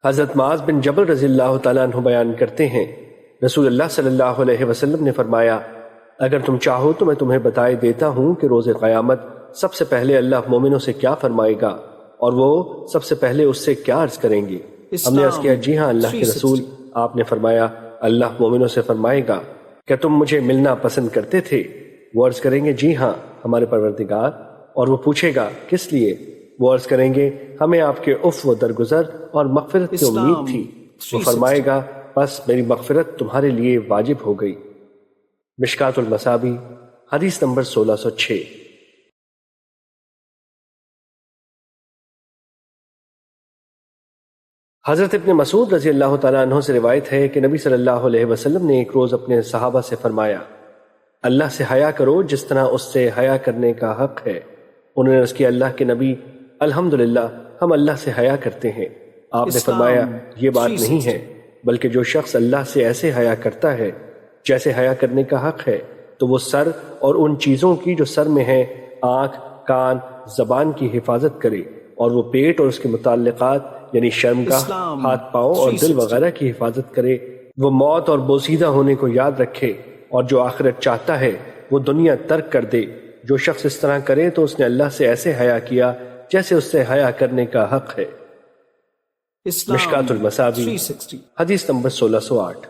حضرت معاذ بن جبل رضی اللہ تعالیٰ عنہ بیان کرتے ہیں، رسول اللہ صلی اللہ علیہ وسلم نے فرمایا، اگر تم چاہو تو میں تمہیں بتائے دیتا ہوں کہ روز قیامت سب سے پہلے اللہ مومنوں سے کیا فرمائے گا اور وہ سب سے پہلے اس سے کیا عرض کریں گے۔ ہم نے عرض کیا، جی ہاں اللہ کے رسول۔ آپ نے فرمایا، اللہ مومنوں سے فرمائے گا، کیا تم مجھے ملنا پسند کرتے تھے؟ وہ عرض کریں گے، جی ہاں ہمارے پروردگار۔ اور وہ پوچھے گا، کس لیے؟ وہ عرض کریں گے، ہمیں آپ کے عفو و درگزر اور مغفرت کی امید تھی۔ وہ فرمائے گا، بس میری مغفرت تمہارے لیے واجب ہو گئی۔ مشکات المصابیح حدیث نمبر 1606۔ حضرت ابن مسعود رضی اللہ تعالیٰ عنہ سے روایت ہے کہ نبی صلی اللہ علیہ وسلم نے ایک روز اپنے صحابہ سے فرمایا، اللہ سے حیا کرو جس طرح اس سے حیا کرنے کا حق ہے۔ انہوں نے عرض کیا، اللہ کے نبی، الحمدللہ ہم اللہ سے حیا کرتے ہیں۔ آپ نے فرمایا، یہ بات نہیں ہے، بلکہ جو شخص اللہ سے ایسے حیا کرتا ہے جیسے حیا کرنے کا حق ہے تو وہ سر اور ان چیزوں کی جو سر میں ہیں، آنکھ، کان، زبان کی حفاظت کرے، اور وہ پیٹ اور اس کے متعلقات یعنی شرمگاہ، ہاتھ پاؤں اور دل وغیرہ کی حفاظت کرے۔ وہ موت اور بوسیدہ ہونے کو یاد رکھے، اور جو آخرت چاہتا ہے وہ دنیا ترک کر دے۔ جو شخص اس طرح کرے تو اس نے اللہ سے ایسے حیا کیا جیسے اس سے حیا کرنے کا حق ہے۔ مشکات المصابیح حدیث نمبر 1608۔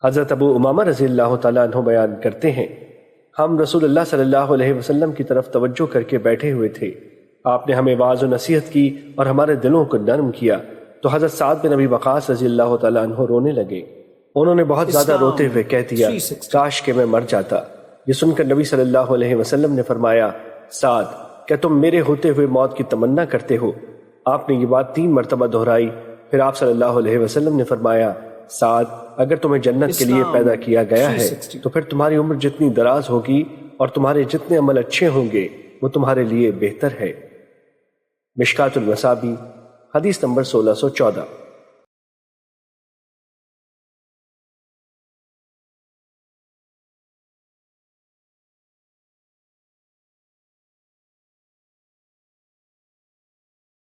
حضرت ابو امامہ رضی اللہ تعالیٰ عنہ بیان کرتے ہیں، ہم رسول اللہ صلی اللہ علیہ وسلم کی طرف توجہ کر کے بیٹھے ہوئے تھے۔ آپ نے ہمیں واعظ و نصیحت کی اور ہمارے دلوں کو نرم کیا، تو حضرت سعد بن ابی وقاص رضی اللہ تعالیٰ عنہ رونے لگے۔ انہوں نے بہت زیادہ روتے ہوئے کہہ دیا، کاش کہ میں مر جاتا۔ یہ سن کر نبی صلی اللہ علیہ وسلم نے فرمایا، سعد، کیا تم میرے ہوتے ہوئے موت کی تمنا کرتے ہو؟ آپ نے یہ بات 3 مرتبہ دہرائی۔ پھر آپ صلی اللہ علیہ وسلم نے فرمایا، سعد، اگر تمہیں جنت کے لیے پیدا کیا گیا ہے تو پھر تمہاری عمر جتنی دراز ہوگی اور تمہارے جتنے عمل اچھے ہوں گے وہ تمہارے لیے بہتر ہے۔ مشکات المصابیح حدیث نمبر 1614۔